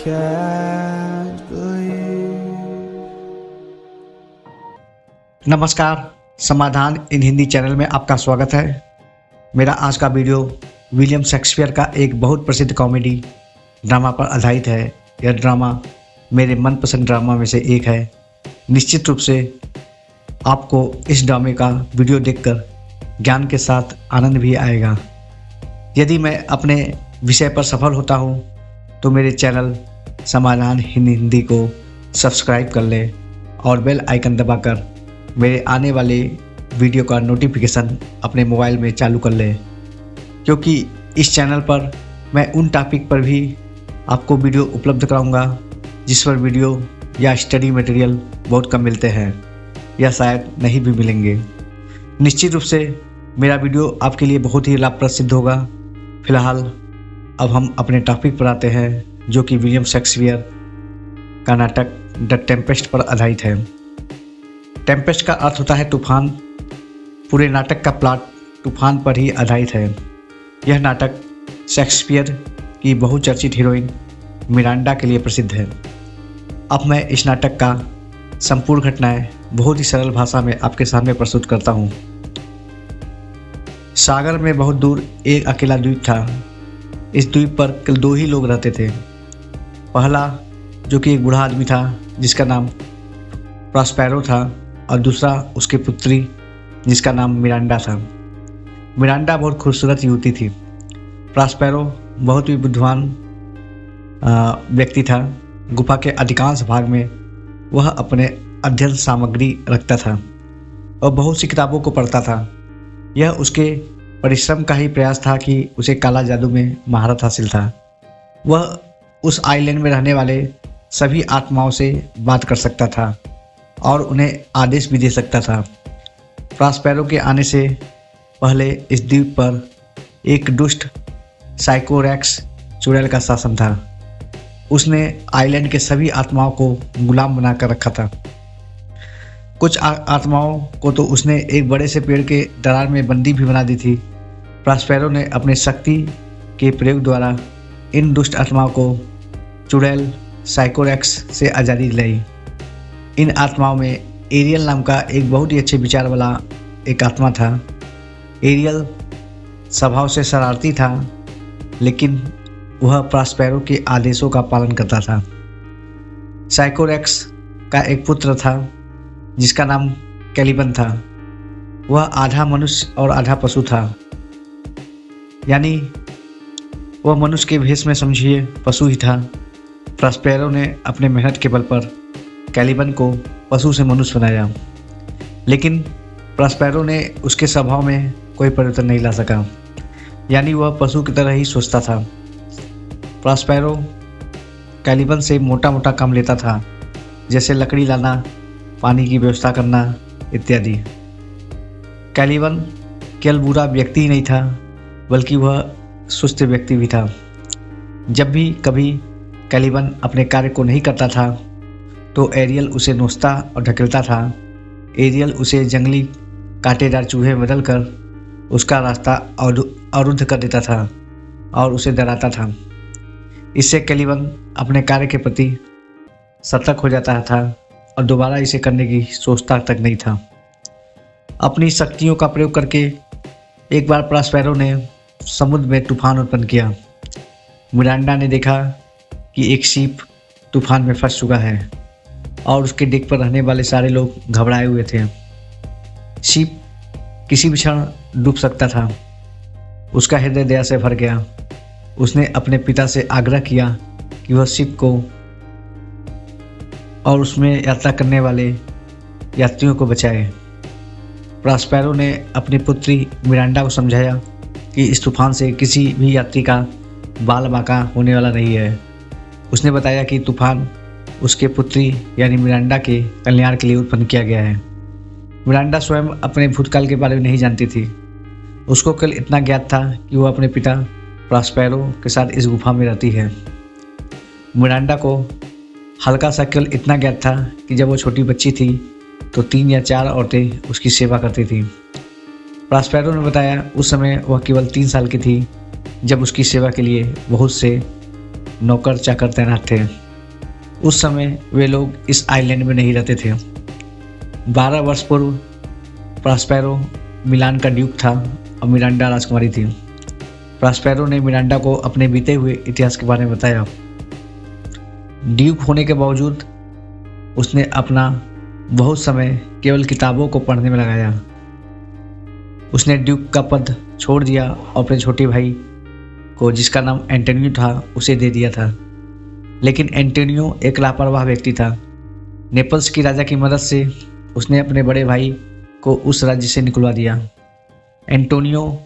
can't believe. नमस्कार, समाधान इन Hindi channel में आपका स्वागत है। मेरा आज का वीडियो विलियम शेक्सपियर का एक बहुत प्रसिद्ध कॉमेडी ड्रामा पर आधारित है। यह ड्रामा मेरे मनपसंद ड्रामा में से एक है। निश्चित रूप से आपको इस ड्रामे का वीडियो देखकर ज्ञान के साथ आनंद भी आएगा। यदि मैं अपने विषय पर सफल होता हूँ तो मेरे चैनल समाधान हिंदी को सब्सक्राइब कर लें और बेल आइकन दबाकर मेरे आने वाले वीडियो का नोटिफिकेशन अपने मोबाइल में चालू कर लें, क्योंकि इस चैनल पर मैं उन टॉपिक पर भी आपको वीडियो उपलब्ध कराऊंगा जिस पर वीडियो या स्टडी मटेरियल बहुत कम मिलते हैं या शायद नहीं भी मिलेंगे। निश्चित रूप से मेरा वीडियो आपके लिए बहुत ही लाभप्रद सिद्ध होगा। फिलहाल अब हम अपने टॉपिक पर आते हैं, जो कि विलियम शेक्सपियर का नाटक द टेम्पेस्ट पर आधारित है। टेम्पेस्ट का अर्थ होता है तूफान। पूरे नाटक का प्लॉट तूफान पर ही आधारित है। यह नाटक शेक्सपियर की बहुचर्चित हीरोइन मिरांडा के लिए प्रसिद्ध है। अब मैं इस नाटक का संपूर्ण घटनाएं बहुत ही सरल भाषा में आपके सामने प्रस्तुत करता हूँ। सागर में बहुत दूर एक अकेला द्वीप था। इस द्वीप पर केवल दो ही लोग रहते थे। पहला, जो कि एक बूढ़ा आदमी था जिसका नाम प्रॉस्पेरो था, और दूसरा उसकी पुत्री जिसका नाम मिरांडा था। मिरांडा बहुत खूबसूरत युवती थी। प्रॉस्पेरो बहुत ही बुद्धिमान व्यक्ति था। गुफा के अधिकांश भाग में वह अपने अध्ययन सामग्री रखता था और बहुत सी किताबों को पढ़ता था। यह उसके परिश्रम का ही प्रयास था कि उसे काला जादू में महारत हासिल था। वह उस आइलैंड में रहने वाले सभी आत्माओं से बात कर सकता था और उन्हें आदेश भी दे सकता था। प्रॉस्पेरो के आने से पहले इस द्वीप पर एक दुष्ट साइकोरेक्स चुड़ैल का शासन था। उसने आइलैंड के सभी आत्माओं को गुलाम बनाकर रखा था। कुछ आत्माओं को तो उसने एक बड़े से पेड़ के दरार में बंदी भी बना दी थी। प्रॉस्पेरो ने अपनी शक्ति के प्रयोग द्वारा इन दुष्ट आत्माओं को चुड़ैल साइकोरेक्स से आज़ादी दिलाई। इन आत्माओं में एरियल नाम का एक बहुत ही अच्छे विचार वाला एक आत्मा था। एरियल स्वभाव से शरारती था, लेकिन वह प्रॉस्पेरो के आदेशों का पालन करता था। साइकोरेक्स का एक पुत्र था जिसका नाम कैलिबन था। वह आधा मनुष्य और आधा पशु था, यानी वह मनुष्य के भेष में समझिए पशु ही था। प्रॉस्पेरो ने अपने मेहनत के बल पर कैलिबन को पशु से मनुष्य बनाया, लेकिन प्रॉस्पेरो ने उसके स्वभाव में कोई परिवर्तन नहीं ला सका, यानी वह पशु की तरह ही सोचता था। प्रॉस्पेरो कैलिबन से मोटा मोटा काम लेता था, जैसे लकड़ी लाना, पानी की व्यवस्था करना इत्यादि। कैलिबन केवल बुरा व्यक्ति ही नहीं था, बल्कि वह सुस्त व्यक्ति भी था। जब भी कभी कैलिबन अपने कार्य को नहीं करता था तो एरियल उसे नोचता और ढकेलता था। एरियल उसे जंगली कांटेदार चूहे बदल कर उसका रास्ता अवरुद्ध कर देता था और उसे डराता था। इससे कैलिबन अपने कार्य के प्रति सतर्क हो जाता था और दोबारा इसे करने की सोचता तक नहीं था। अपनी शक्तियों का प्रयोग करके एक बार प्रॉस्पेरो ने समुद्र में तूफान उत्पन्न किया। मिरांडा ने देखा कि एक शिप तूफान में फंस चुका है और उसके डेक पर रहने वाले सारे लोग घबराए हुए थे। शिप किसी भी क्षण डूब सकता था। उसका हृदय दया से भर गया। उसने अपने पिता से आग्रह किया कि वह शिप को और उसमें यात्रा करने वाले यात्रियों को बचाए। प्रॉस्पेरो ने अपनी पुत्री मिरांडा को समझाया कि इस तूफान से किसी भी यात्री का बाल बांका होने वाला नहीं है। उसने बताया कि तूफान उसके पुत्री यानी मिरांडा के कल्याण के लिए उत्पन्न किया गया है। मिरांडा स्वयं अपने भूतकाल के बारे में नहीं जानती थी। उसको केवल इतना ज्ञात था कि वह अपने पिता प्रॉस्पेरो के साथ इस गुफा में रहती है। मिरांडा को हल्का सा केवल इतना ज्ञात था कि जब वो छोटी बच्ची थी तो 3 या 4 औरतें उसकी सेवा करती थी। प्रॉस्पेरो ने बताया उस समय वह केवल 3 साल की थी जब उसकी सेवा के लिए बहुत से नौकर चाकर तैनात थे। उस समय वे लोग इस आइलैंड में नहीं रहते थे। 12 वर्ष पूर्व प्रॉस्पेरो मिलान का ड्यूक था और मिरांडा राजकुमारी थी। प्रॉस्पेरो ने मिरांडा को अपने बीते हुए इतिहास के बारे में बताया। ड्यूक होने के बावजूद उसने अपना बहुत समय केवल किताबों को पढ़ने में लगाया। उसने ड्यूक का पद छोड़ दिया और अपने छोटे भाई को, जिसका नाम एंटोनियो था, उसे दे दिया था। लेकिन एंटोनियो एक लापरवाह व्यक्ति था। नेपल्स की राजा की मदद से उसने अपने बड़े भाई को उस राज्य से निकलवा दिया। एंटोनियो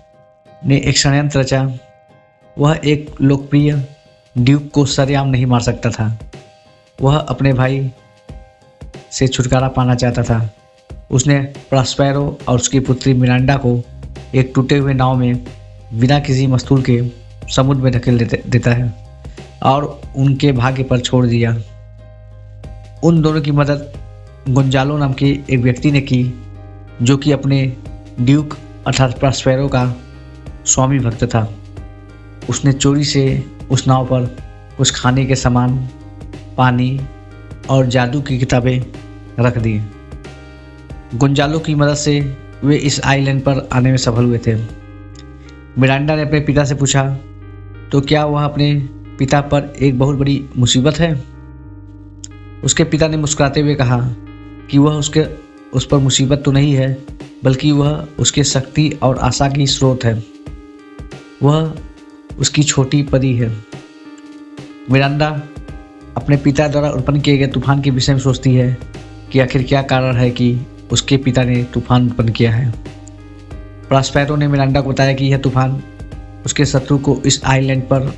ने एक षड्यंत्र रचा। वह एक लोकप्रिय ड्यूक को सरेआम नहीं मार सकता था। वह अपने भाई से छुटकारा पाना चाहता था। उसने प्रॉस्पेरो और उसकी पुत्री मिरांडा को एक टूटे हुए नाव में बिना किसी मस्तूल के समुद्र में धकेल देता है और उनके भाग्य पर छोड़ दिया। उन दोनों की मदद गोंजालो नाम के एक व्यक्ति ने की, जो कि अपने ड्यूक अर्थात प्रॉस्पेरो का स्वामी भक्त था। उसने चोरी से उस नाव पर कुछ खाने के सामान, पानी और जादू की किताबें रख दी। गोंजालो की मदद से वे इस आइलैंड पर आने में सफल हुए थे। मिरांडा ने अपने पिता से पूछा, तो क्या वह अपने पिता पर एक बहुत बड़ी मुसीबत है? उसके पिता ने मुस्कुराते हुए कहा कि वह उस पर मुसीबत तो नहीं है, बल्कि वह उसके शक्ति और आशा की स्रोत है। वह उसकी छोटी परी है। मिरांडा अपने पिता द्वारा उत्पन्न किए गए तूफान के विषय में सोचती है कि आखिर क्या कारण है कि उसके पिता ने तूफान उत्पन्न किया है। प्रॉस्पेरो ने मिरांडा को बताया कि यह तूफान उसके शत्रु को इस आइलैंड पर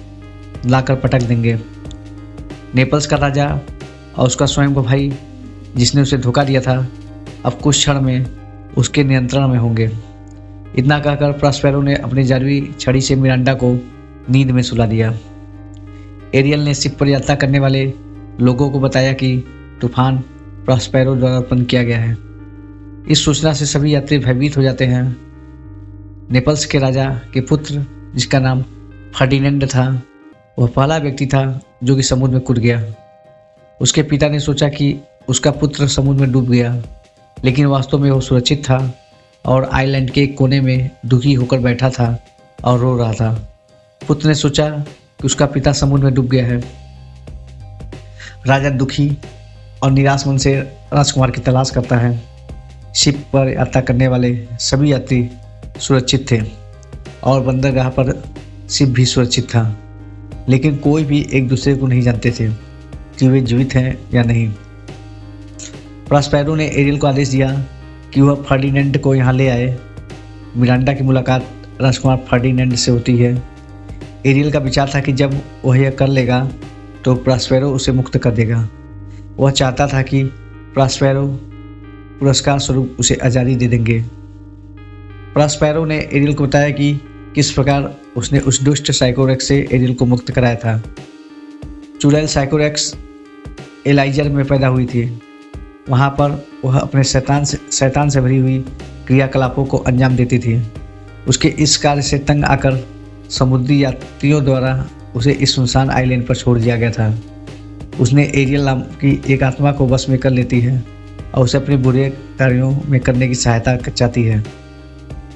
लाकर पटक देंगे। नेपल्स का राजा और उसका स्वयं का भाई, जिसने उसे धोखा दिया था, अब कुछ क्षण में उसके नियंत्रण में होंगे। इतना कहकर प्रॉस्पेरो ने अपनी जादुई छड़ी से मिरांडा को नींद में सुला दिया। एरियल ने शिप पर यात्रा करने वाले लोगों को बताया कि तूफान प्रॉस्पेरो द्वारा उत्पन्न किया गया है। इस सूचना से सभी यात्री भयभीत हो जाते हैं। नेपल्स के राजा के पुत्र, जिसका नाम फर्डिनेंड था, वह पहला व्यक्ति था जो कि समुद्र में कूद गया। उसके पिता ने सोचा कि उसका पुत्र समुद्र में डूब गया, लेकिन वास्तव में वह सुरक्षित था और आइलैंड के एक कोने में दुखी होकर बैठा था और रो रहा था। पुत्र ने सोचा कि उसका पिता समुद्र में डूब गया है। राजा दुखी और निराश मन से राजकुमार की तलाश करता है। शिप पर यात्रा करने वाले सभी यात्री सुरक्षित थे और बंदरगाह पर शिप भी सुरक्षित था, लेकिन कोई भी एक दूसरे को नहीं जानते थे कि वे जीवित हैं या नहीं। प्रॉस्पेरो ने एरियल को आदेश दिया कि वह फर्डिनेंड को यहाँ ले आए। मिरांडा की मुलाकात राजकुमार फर्डिनेंड से होती है। एरियल का विचार था कि जब वह यह कर लेगा तो प्रॉस्पेरो उसे मुक्त कर देगा। वह चाहता था कि प्रॉस्पेरो पुरस्कार स्वरूप उसे आज़ादी दे देंगे। प्रॉस्पेरो ने एरियल को बताया कि किस प्रकार उसने उस दुष्ट साइकोरेक्स से एरियल को मुक्त कराया था। चुड़ैल साइकोरेक्स एलाइजर में पैदा हुई थी। वहाँ पर वह अपने शैतान से भरी हुई क्रियाकलापों को अंजाम देती थी। उसके इस कार्य से तंग आकर समुद्री यात्रियों द्वारा उसे इस सुनसान आइलैंड पर छोड़ दिया गया था। उसने एरियल नाम की एक आत्मा को वश में कर लेती है और उसे अपने बुरे कार्यों में करने की सहायता चाहती है।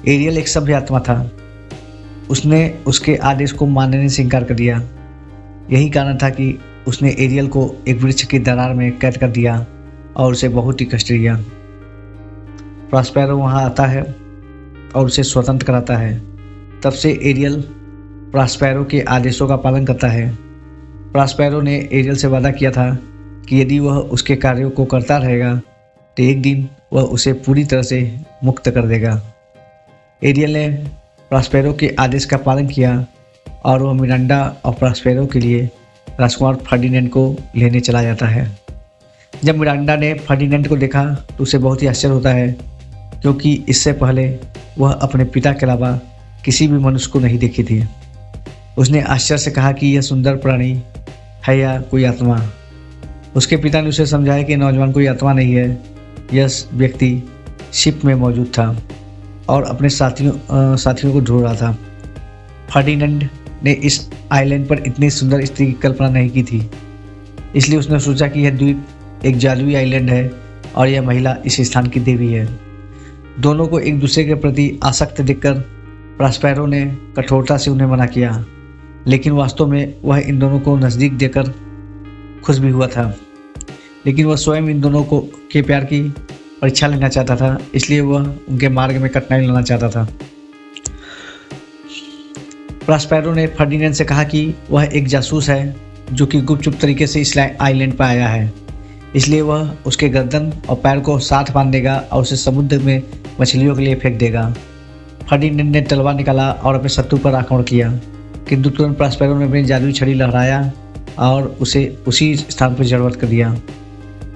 एरियल एक सभ्य आत्मा था। उसने उसके आदेश को मानने से इनकार कर दिया। यही कारण था कि उसने एरियल को एक वृक्ष की दरार में कैद कर दिया और उसे बहुत ही कष्ट दिया। प्रॉस्पेरो वहाँ आता है और उसे स्वतंत्र कराता है। तब से एरियल प्रॉस्पेरो के आदेशों का पालन करता है। प्रॉस्पेरो ने एरियल से वादा किया था कि यदि वह उसके कार्यों को करता रहेगा तो एक दिन वह उसे पूरी तरह से मुक्त कर देगा। एरियल ने प्रॉस्पेरो के आदेश का पालन किया और वह मिरांडा और प्रॉस्पेरो के लिए राजकुमार फर्डिनेंड को लेने चला जाता है। जब मिरांडा ने फर्डिनेंड को देखा तो उसे बहुत ही आश्चर्य होता है, क्योंकि इससे पहले वह अपने पिता के अलावा किसी भी मनुष्य को नहीं देखी थी। उसने आश्चर्य से कहा कि यह सुंदर प्राणी है या कोई आत्मा। उसके पिता ने उसे समझाया कि नौजवान कोई आत्मा नहीं है, यह व्यक्ति शिप में मौजूद था और अपने साथियों को ढूंढ रहा था। फर्डिनेंड ने इस आइलैंड पर इतनी सुंदर स्त्री की कल्पना नहीं की थी। इसलिए उसने सोचा कि यह द्वीप एक जादुई आइलैंड है और यह महिला इस स्थान की देवी है। दोनों को एक दूसरे के प्रति आसक्त देखकर प्रॉस्पेरो ने कठोरता से उन्हें मना किया, लेकिन वास्तव में वह इन दोनों को नज़दीक देकर खुश भी हुआ था। लेकिन वह स्वयं इन दोनों के प्यार की परीक्षा लेना चाहता था, इसलिए वह उनके मार्ग में कठिनाई लाना चाहता था। प्रॉस्पेरो ने फर्डिनेंड से कहा कि वह एक जासूस है जो कि गुपचुप तरीके से इस आइलैंड पर आया है, इसलिए वह उसके गर्दन और पैर को साथ बांध देगा और उसे समुद्र में मछलियों के लिए फेंक देगा। फर्डिनेंड ने तलवार निकाला और अपने शत्रु पर आक्रमण किया, किंतु तुरंत प्रॉस्पेरो ने अपनी जादुई छड़ी लहराया और उसे उसी स्थान पर जड़वत कर दिया।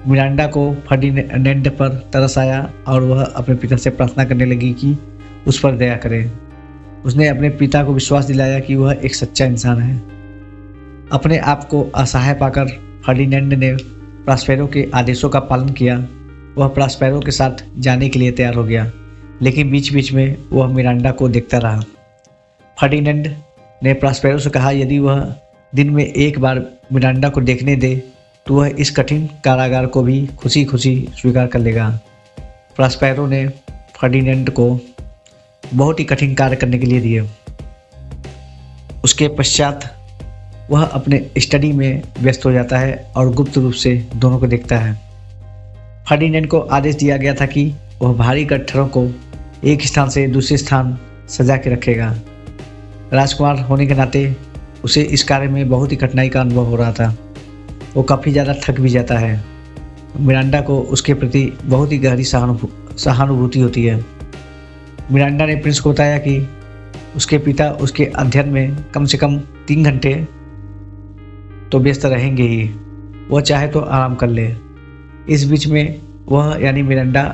मिरांडा को फर्डिनेंड पर तरस आया और वह अपने पिता से प्रार्थना करने लगी कि उस पर दया करे। उसने अपने पिता को विश्वास दिलाया कि वह एक सच्चा इंसान है। अपने आप को असहाय पाकर फर्डिनेंड ने प्रॉस्पेरो के आदेशों का पालन किया। वह प्रॉस्पेरो के साथ जाने के लिए तैयार हो गया, लेकिन बीच बीच में वह मिरांडा को देखता रहा। फर्डिनेंड ने प्रॉस्पेरो से कहा यदि वह दिन में एक बार मिरांडा को देखने दे तो वह इस कठिन कारागार को भी खुशी खुशी स्वीकार कर लेगा। प्रॉस्पेरो ने फर्डिनेंड को बहुत ही कठिन कार्य करने के लिए दिए। उसके पश्चात वह अपने स्टडी में व्यस्त हो जाता है और गुप्त रूप से दोनों को देखता है। फर्डिनेंड को आदेश दिया गया था कि वह भारी गट्ठरों को एक स्थान से दूसरे स्थान सजा के रखेगा। राजकुमार होने के नाते उसे इस कार्य में बहुत ही कठिनाई का अनुभव हो रहा था। वो काफ़ी ज़्यादा थक भी जाता है। मिरांडा को उसके प्रति बहुत ही गहरी सहानुभूति होती है। मिरांडा ने प्रिंस को बताया कि उसके पिता उसके अध्ययन में कम से कम 3 घंटे तो व्यस्त रहेंगे ही, वह चाहे तो आराम कर ले। इस बीच में वह यानी मिरांडा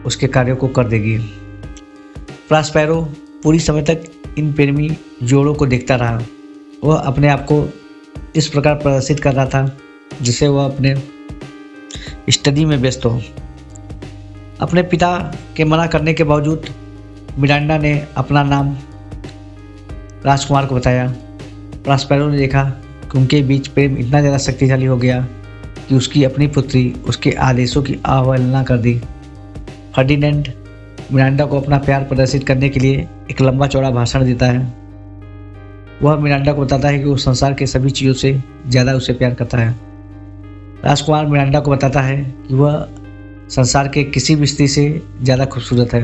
उसके कार्यों को कर देगी। प्रॉस्पेरो पूरी समय तक इन प्रेमी जोड़ों को देखता रहा। वह अपने आप को इस प्रकार प्रदर्शित कर रहा था जिससे वह अपने स्टडी में व्यस्त हो। अपने पिता के मना करने के बावजूद मिरांडा ने अपना नाम राजकुमार को बताया। प्रॉस्पेरो ने देखा कि उनके बीच प्रेम इतना ज़्यादा शक्तिशाली हो गया कि उसकी अपनी पुत्री उसके आदेशों की अवहेलना कर दी। फर्डिनेंड मिरांडा को अपना प्यार प्रदर्शित करने के लिए एक लंबा चौड़ा भाषण देता है। वह मिरांडा को बताता है कि वो संसार के सभी चीज़ों से ज़्यादा उसे प्यार करता है। राजकुमार मिरांडा को बताता है कि वह संसार के किसी भी स्त्री से ज़्यादा खूबसूरत है।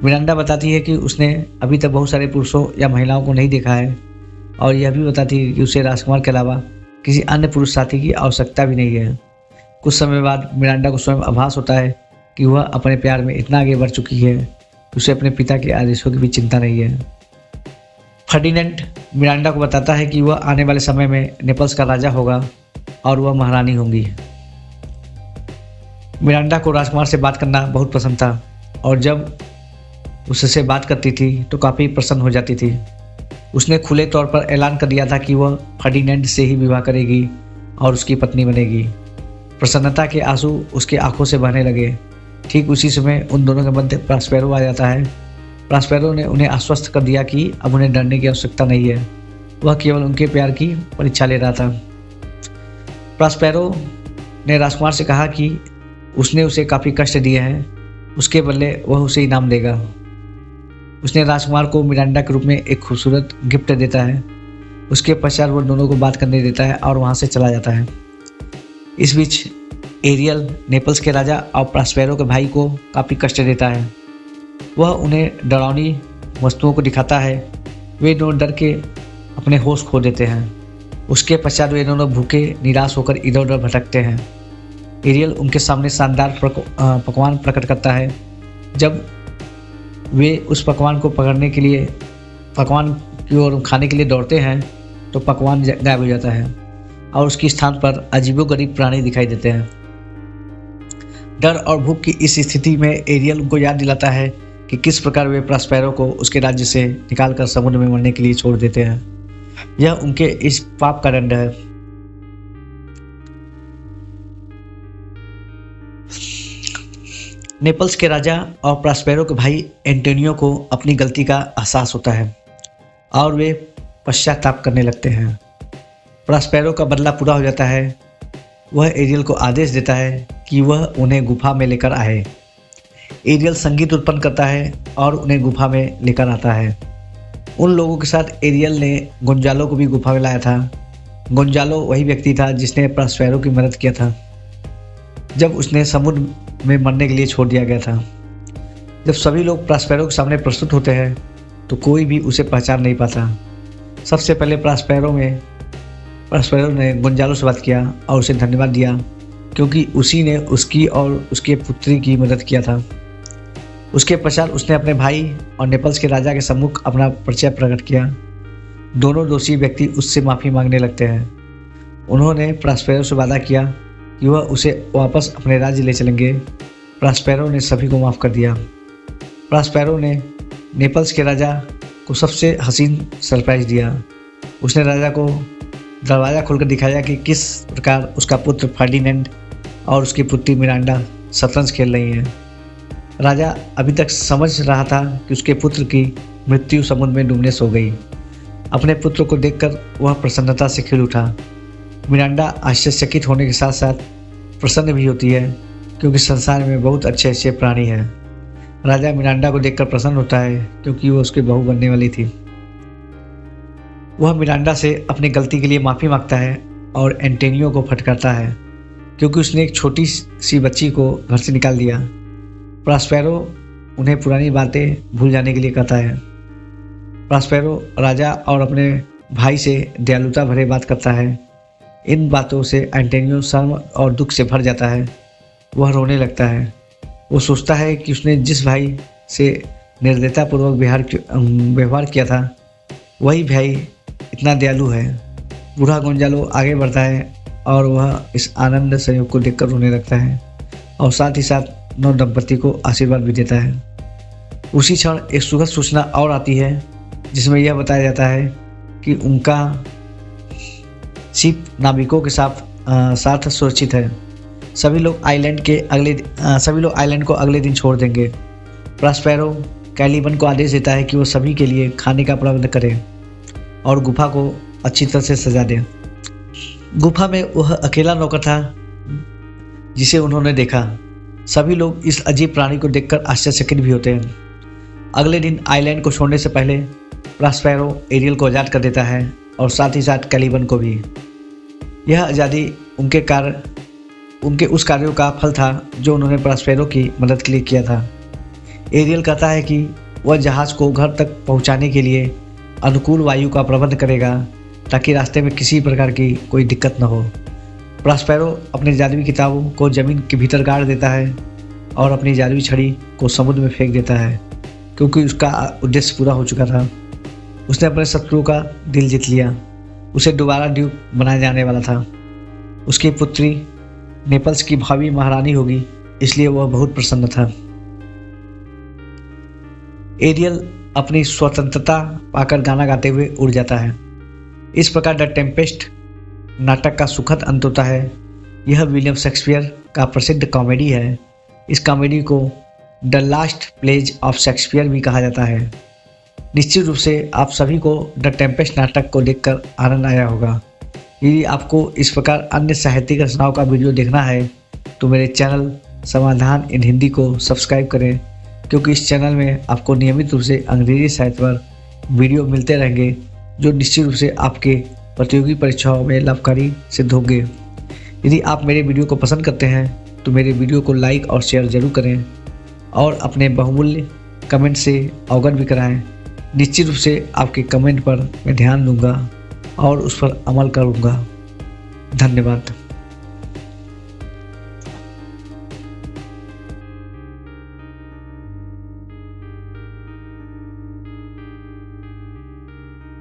मिरांडा बताती है कि उसने अभी तक बहुत सारे पुरुषों या महिलाओं को नहीं देखा है और यह भी बताती है कि उसे राजकुमार के अलावा किसी अन्य पुरुष साथी की आवश्यकता भी नहीं है। कुछ समय बाद मिरांडा को स्वयं आभास होता है कि वह अपने प्यार में इतना आगे बढ़ चुकी है कि उसे अपने पिता के आदेशों की भी चिंता नहीं है। फर्डिनेंड मिरांडा को बताता है कि वह आने वाले समय में नेपल्स का राजा होगा और वह महारानी होंगी। मिरांडा को राजकुमार से बात करना बहुत पसंद था और जब उससे बात करती थी तो काफ़ी प्रसन्न हो जाती थी। उसने खुले तौर पर ऐलान कर दिया था कि वह फर्डिनेंड से ही विवाह करेगी और उसकी पत्नी बनेगी। प्रसन्नता के आंसू उसकी आंखों से बहने लगे। ठीक उसी समय उन दोनों के मध्य प्रॉस्पेरो आ जाता है। प्रॉस्पेरो ने उन्हें आश्वस्त कर दिया कि अब उन्हें डरने की आवश्यकता नहीं है, वह केवल उनके प्यार की परीक्षा ले रहा था। प्रॉस्पेरो ने राजकुमार से कहा कि उसने उसे काफ़ी कष्ट दिए हैं, उसके बदले वह उसे इनाम देगा। उसने राजकुमार को मिरांडा के रूप में एक खूबसूरत गिफ्ट देता है। उसके पश्चात वह दोनों को बात करने देता है और वहाँ से चला जाता है। इस बीच एरियल नेपल्स के राजा और प्रॉस्पेरो के भाई को काफ़ी कष्ट देता है। वह उन्हें डरावनी वस्तुओं को दिखाता है। वे दोनों डर के अपने होश खो देते हैं। उसके पश्चात वे दोनों भूखे निराश होकर इधर उधर भटकते हैं। एरियल उनके सामने शानदार पकवान प्रकट करता है। जब वे उस पकवान को पकड़ने के लिए पकवान की ओर खाने के लिए दौड़ते हैं तो पकवान गायब हो जाता है और उसके स्थान पर अजीबोगरीब प्राणी दिखाई देते हैं। डर और भूख की इस स्थिति में एरियल उनको याद दिलाता है कि किस प्रकार वे प्रॉस्पेरो को उसके राज्य से निकालकर समुद्र में मरने के लिए छोड़ देते हैं। यह उनके इस पाप का दंड है। नेपल्स के राजा और प्रॉस्पेरो के भाई एंटोनियो को अपनी गलती का एहसास होता है और वे पश्चाताप करने लगते हैं। प्रॉस्पेरो का बदला पूरा हो जाता है। वह एरियल को आदेश देता है कि वह उन्हें गुफा में लेकर आए। एरियल संगीत उत्पन्न करता है और उन्हें गुफा में लेकर आता है। उन लोगों के साथ एरियल ने गोंजालो को भी गुफा में लाया था। गोंजालो वही व्यक्ति था जिसने प्रॉस्पेरो की मदद किया था जब उसने समुद्र में मरने के लिए छोड़ दिया गया था। जब सभी लोग प्रॉस्पेरो के सामने प्रस्तुत होते हैं तो कोई भी उसे पहचान नहीं पाता। सबसे पहले प्रॉस्पेरो ने गोंजालो से बात किया और उसे धन्यवाद दिया क्योंकि उसी ने उसकी और उसके पुत्री की मदद किया था। उसके पश्चात उसने अपने भाई और नेपल्स के राजा के सम्मुख अपना परिचय प्रकट किया। दोनों दोषी व्यक्ति उससे माफ़ी मांगने लगते हैं। उन्होंने प्रॉस्पेरो से वादा किया कि वह उसे वापस अपने राज्य ले चलेंगे। प्रॉस्पेरो ने सभी को माफ़ कर दिया। प्रॉस्पेरो ने नेपल्स के राजा को सबसे हसीन सरप्राइज़ दिया। उसने राजा को दरवाज़ा खोलकर दिखाया कि किस प्रकार उसका पुत्र फर्डिनेंड और उसकी पुत्री मिरांडा शतरंज खेल रही हैं। राजा अभी तक समझ रहा था कि उसके पुत्र की मृत्यु समुद्र में डूबने से हो गई। अपने पुत्र को देखकर वह प्रसन्नता से खिल उठा। मिरांडा आश्चर्यचकित होने के साथ साथ प्रसन्न भी होती है क्योंकि संसार में बहुत अच्छे अच्छे प्राणी हैं। राजा मिरांडा को देखकर प्रसन्न होता है क्योंकि वह उसकी बहू बनने वाली थी। वह मिरांडा से अपनी गलती के लिए माफ़ी मांगता है और एंटोनियो को फटकारता है क्योंकि उसने एक छोटी सी बच्ची को घर से निकाल दिया। प्रॉस्पेरो उन्हें पुरानी बातें भूल जाने के लिए कहता है। प्रॉस्पेरो राजा और अपने भाई से दयालुता भरे बात करता है। इन बातों से एंटोनियो शर्म और दुख से भर जाता है। वह रोने लगता है। वो सोचता है कि उसने जिस भाई से निर्दयतापूर्वक व्यवहार किया था वही भाई इतना दयालु है। बूढ़ा गोंजालो आगे बढ़ता है और वह इस आनंद संयोग को देखकर रोने लगता है और साथ ही साथ नव दंपति को आशीर्वाद भी देता है। उसी क्षण एक सुखद सूचना और आती है जिसमें यह बताया जाता है कि उनका शिप नाविकों के साथ सुरक्षित है। सभी लोग आइलैंड को अगले दिन छोड़ देंगे। प्रॉस्पेरो कैलिबन को आदेश देता है कि वो सभी के लिए खाने का प्रबंध करे और गुफा को अच्छी तरह से सजा दे। गुफा में वह अकेला नौकर था जिसे उन्होंने देखा। सभी लोग इस अजीब प्राणी को देखकर आश्चर्यचकित भी होते हैं। अगले दिन आइलैंड को छोड़ने से पहले प्रॉस्पेरो एरियल को आज़ाद कर देता है और साथ ही साथ कैलिबन को भी। यह आज़ादी उनके उस कार्यों का फल था जो उन्होंने प्रॉस्पेरो की मदद के लिए किया था। एरियल कहता है कि वह जहाज़ को घर तक पहुंचाने के लिए अनुकूल वायु का प्रबंध करेगा ताकि रास्ते में किसी प्रकार की कोई दिक्कत न हो। प्रॉस्पेरो अपने जादुई किताबों को ज़मीन के भीतर गाड़ देता है और अपनी जादुई छड़ी को समुद्र में फेंक देता है क्योंकि उसका उद्देश्य पूरा हो चुका था। उसने अपने शत्रुओं का दिल जीत लिया। उसे दोबारा ड्यूक बनाया जाने वाला था। उसकी पुत्री नेपल्स की भावी महारानी होगी, इसलिए वह बहुत प्रसन्न था। एरियल अपनी स्वतंत्रता पाकर गाना गाते हुए उड़ जाता है। इस प्रकार द टेम्पेस्ट नाटक का सुखद अंत होता है। यह विलियम शेक्सपियर का प्रसिद्ध कॉमेडी है। इस कॉमेडी को the last plays of Shakespeare भी कहा जाता है। निश्चित रूप से आप सभी को द टेम्पेस्ट नाटक को देखकर आनंद आया होगा। यदि आपको इस प्रकार अन्य साहित्यिक रचनाओं का वीडियो देखना है तो मेरे चैनल समाधान इन हिंदी को सब्सक्राइब करें क्योंकि इस चैनल में आपको नियमित रूप से अंग्रेजी साहित्य पर वीडियो मिलते रहेंगे जो निश्चित रूप से आपके प्रतियोगी परीक्षाओं में लाभकारी सिद्ध होंगे। यदि आप मेरे वीडियो को पसंद करते हैं तो मेरे वीडियो को लाइक और शेयर जरूर करें और अपने बहुमूल्य कमेंट से अवगत भी कराएं। निश्चित रूप से आपके कमेंट पर मैं ध्यान दूंगा और उस पर अमल करूंगा। धन्यवाद।